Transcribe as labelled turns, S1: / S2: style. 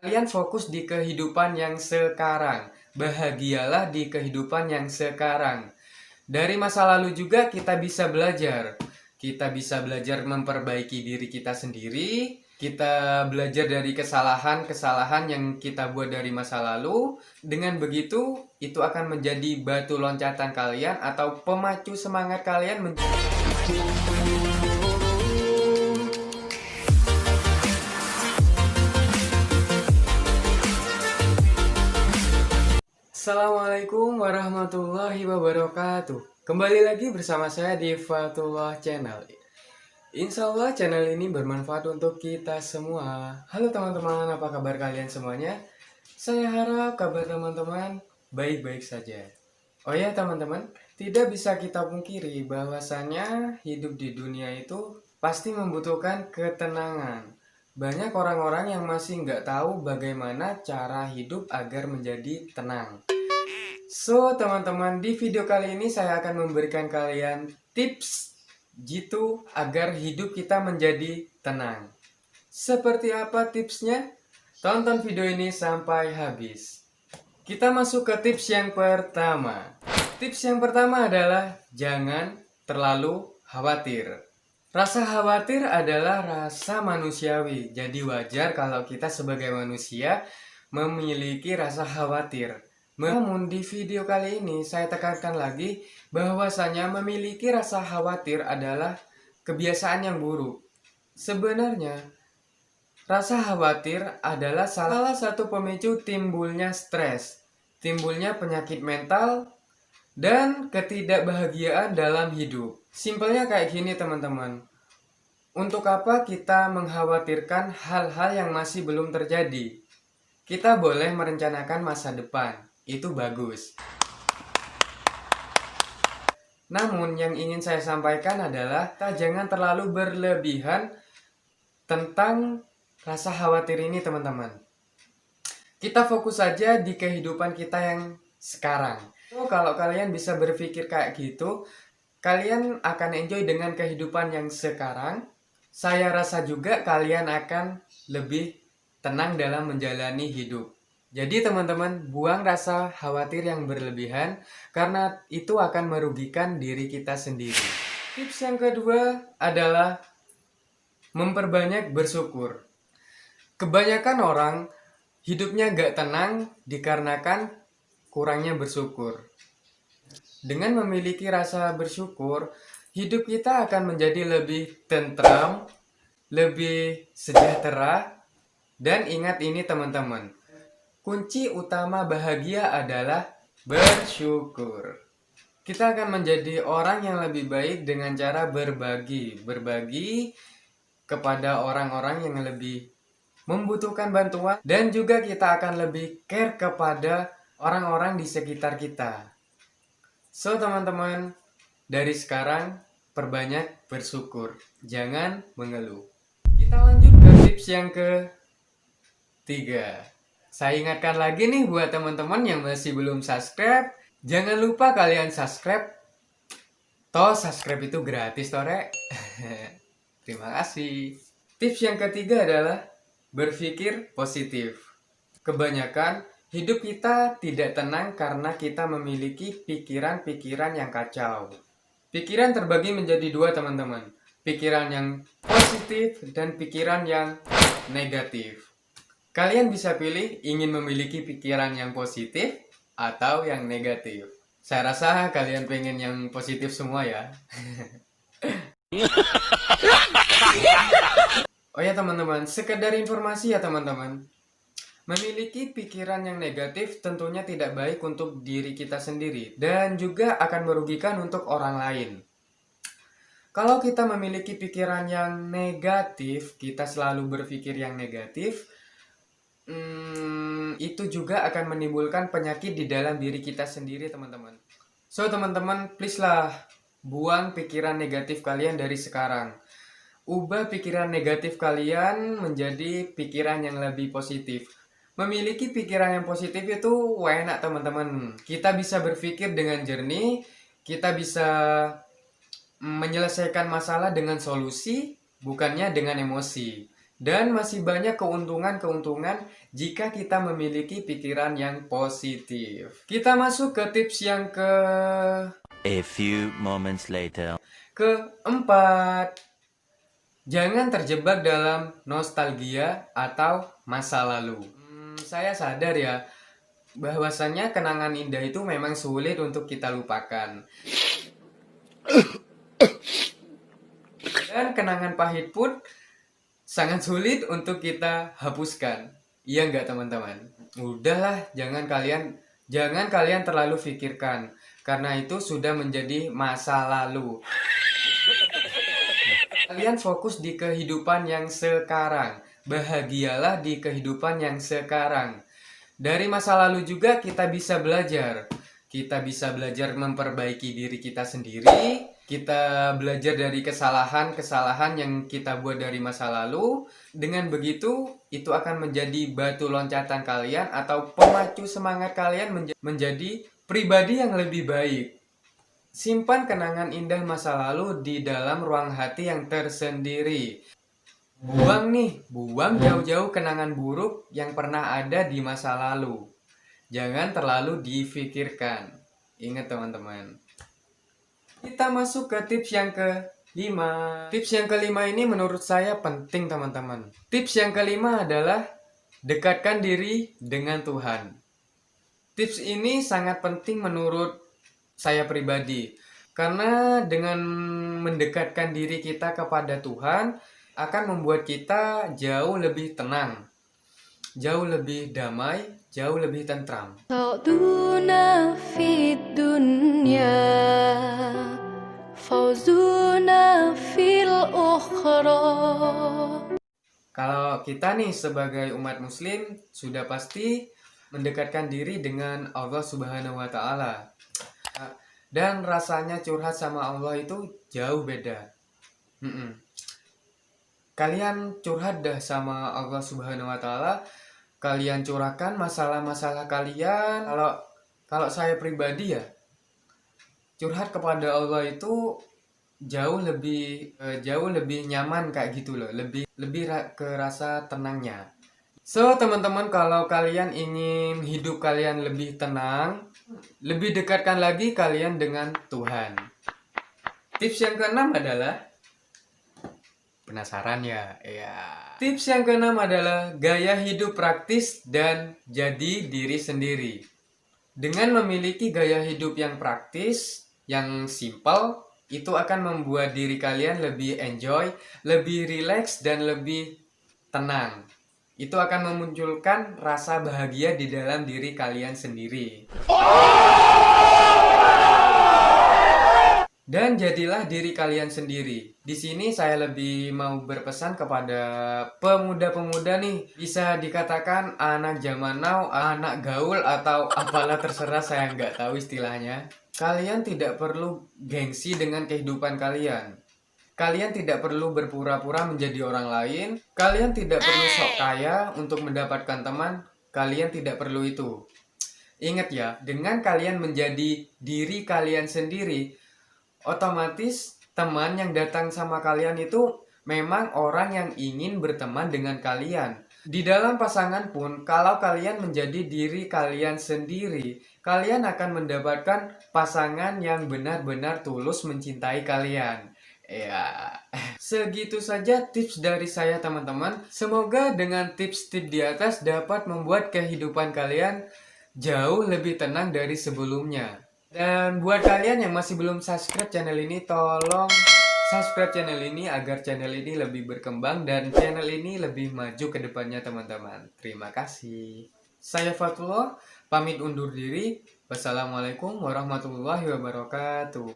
S1: Kalian fokus di kehidupan yang sekarang. Bahagialah di kehidupan yang sekarang. Dari masa lalu juga kita bisa belajar. Kita bisa belajar memperbaiki diri kita sendiri. Kita belajar dari kesalahan-kesalahan yang kita buat dari masa lalu. Dengan begitu, itu akan menjadi batu loncatan kalian atau pemacu semangat kalian Assalamualaikum warahmatullahi wabarakatuh. Kembali lagi bersama saya di Fatullah Channel. Insya Allah channel ini bermanfaat untuk kita semua. Halo teman-teman, apa kabar kalian semuanya? Saya harap kabar teman-teman baik-baik saja. Oh ya teman-teman, tidak bisa kita pungkiri bahwasannya hidup di dunia itu pasti membutuhkan ketenangan. Banyak orang-orang yang masih nggak tahu bagaimana cara hidup agar menjadi tenang. So, teman-teman, di video kali ini saya akan memberikan kalian tips jitu agar hidup kita menjadi tenang. Seperti apa tipsnya? Tonton video ini sampai habis. Kita masuk ke tips yang pertama. Tips yang pertama adalah jangan terlalu khawatir. Rasa khawatir adalah rasa manusiawi. Jadi wajar kalau kita sebagai manusia memiliki rasa khawatir. Namun di video kali ini saya tekankan lagi bahwasanya memiliki rasa khawatir adalah kebiasaan yang buruk. Sebenarnya rasa khawatir adalah salah satu pemicu timbulnya stres, timbulnya penyakit mental, dan ketidakbahagiaan dalam hidup. Simpelnya kayak gini teman-teman. Untuk apa kita mengkhawatirkan hal-hal yang masih belum terjadi? Kita boleh merencanakan masa depan. Itu bagus. Namun yang ingin saya sampaikan adalah kita jangan terlalu berlebihan tentang rasa khawatir ini teman-teman. Kita fokus saja di kehidupan kita yang sekarang. Kalau kalian bisa berpikir kayak gitu, kalian akan enjoy dengan kehidupan yang sekarang. Saya rasa juga kalian akan lebih tenang dalam menjalani hidup. Jadi teman-teman, buang rasa khawatir yang berlebihan karena itu akan merugikan diri kita sendiri. Tips yang kedua adalah memperbanyak bersyukur. Kebanyakan orang hidupnya gak tenang dikarenakan kurangnya bersyukur. Dengan memiliki rasa bersyukur, hidup kita akan menjadi lebih tentram, lebih sejahtera, dan ingat ini teman-teman. Kunci utama bahagia adalah bersyukur. Kita akan menjadi orang yang lebih baik dengan cara berbagi kepada orang-orang yang lebih membutuhkan bantuan, dan juga kita akan lebih care kepada orang-orang di sekitar kita. So teman-teman, dari sekarang perbanyak bersyukur, jangan mengeluh. Kita lanjut ke tips yang ketiga. Saya ingatkan lagi nih buat teman-teman yang masih belum subscribe, jangan lupa kalian subscribe. Toh subscribe itu gratis toh rek. Terima kasih. Tips yang ketiga adalah berpikir positif. Kebanyakan hidup kita tidak tenang karena kita memiliki pikiran-pikiran yang kacau. Pikiran terbagi menjadi dua teman-teman. Pikiran yang positif dan pikiran yang negatif. Kalian bisa pilih ingin memiliki pikiran yang positif atau yang negatif. Saya rasa kalian pengen yang positif semua ya. Oh ya teman-teman, sekedar informasi ya teman-teman. Memiliki pikiran yang negatif tentunya tidak baik untuk diri kita sendiri dan juga akan merugikan untuk orang lain. Kalau kita memiliki pikiran yang negatif, kita selalu berpikir yang negatif, itu juga akan menimbulkan penyakit di dalam diri kita sendiri teman-teman. So teman-teman, please lah buang pikiran negatif kalian dari sekarang. Ubah pikiran negatif kalian menjadi pikiran yang lebih positif. Memiliki pikiran yang positif itu enak teman-teman. Kita bisa berpikir dengan jernih, kita bisa menyelesaikan masalah dengan solusi, bukannya dengan emosi. Dan masih banyak keuntungan-keuntungan jika kita memiliki pikiran yang positif. Kita masuk ke tips yang
S2: A few moments later.
S1: keempat. Jangan terjebak dalam nostalgia atau masa lalu. Saya sadar ya, bahwasannya kenangan indah itu memang sulit untuk kita lupakan. Dan kenangan pahit pun sangat sulit untuk kita hapuskan. Iya nggak teman-teman? Udahlah, jangan kalian terlalu pikirkan, karena itu sudah menjadi masa lalu. Kalian fokus di kehidupan yang sekarang. Bahagialah di kehidupan yang sekarang. Dari masa lalu juga kita bisa belajar. Kita bisa belajar memperbaiki diri kita sendiri. Kita belajar dari kesalahan-kesalahan yang kita buat dari masa lalu. Dengan begitu, itu akan menjadi batu loncatan kalian atau pemacu semangat kalian menjadi pribadi yang lebih baik. Simpan kenangan indah masa lalu di dalam ruang hati yang tersendiri. Buang jauh-jauh kenangan buruk yang pernah ada di masa lalu. Jangan terlalu difikirkan. Ingat teman-teman. Kita masuk ke tips yang kelima. Tips yang kelima ini menurut saya penting teman-teman. Tips yang kelima adalah dekatkan diri dengan Tuhan. Tips ini sangat penting menurut saya pribadi. Karena dengan mendekatkan diri kita kepada Tuhan akan membuat kita jauh lebih tenang, jauh lebih damai, jauh lebih tentram.
S3: صعدنا في الدنيا فوزنا في الأخرى.
S1: Kalau kita nih sebagai umat muslim sudah pasti mendekatkan diri dengan Allah Subhanahu wa Ta'ala. Dan rasanya curhat sama Allah itu jauh beda. Kalian curhat dah sama Allah Subhanahu wa Ta'ala, kalian curahkan masalah-masalah kalian. Kalau saya pribadi ya, curhat kepada Allah itu jauh lebih nyaman kayak gitu loh, lebih ke rasa tenangnya. So teman-teman, kalau kalian ingin hidup kalian lebih tenang, lebih dekatkan lagi kalian dengan Tuhan. Tips yang keenam adalah, penasaran ya? Tips yang keenam adalah gaya hidup praktis dan jadi diri sendiri. Dengan memiliki gaya hidup yang praktis, yang simple, itu akan membuat diri kalian lebih enjoy, lebih relax, dan lebih tenang. Itu akan memunculkan rasa bahagia di dalam diri kalian sendiri. Dan jadilah diri kalian sendiri. Di sini saya lebih mau berpesan kepada pemuda-pemuda nih. Bisa dikatakan anak zaman now, anak gaul, atau apalah terserah, saya nggak tahu istilahnya. Kalian tidak perlu gengsi dengan kehidupan kalian. Kalian tidak perlu berpura-pura menjadi orang lain. Kalian tidak perlu sok kaya untuk mendapatkan teman. Kalian tidak perlu itu. Ingat ya, dengan kalian menjadi diri kalian sendiri, otomatis teman yang datang sama kalian itu memang orang yang ingin berteman dengan kalian. Di dalam pasangan pun, kalau kalian menjadi diri kalian sendiri, kalian akan mendapatkan pasangan yang benar-benar tulus mencintai kalian. Ya, segitu saja tips dari saya teman-teman. Semoga dengan tips-tips di atas dapat membuat kehidupan kalian jauh lebih tenang dari sebelumnya. Dan buat kalian yang masih belum subscribe channel ini, tolong subscribe channel ini agar channel ini lebih berkembang dan channel ini lebih maju ke depannya teman-teman. Terima kasih. Saya Fatullah, pamit undur diri. Wassalamualaikum warahmatullahi wabarakatuh.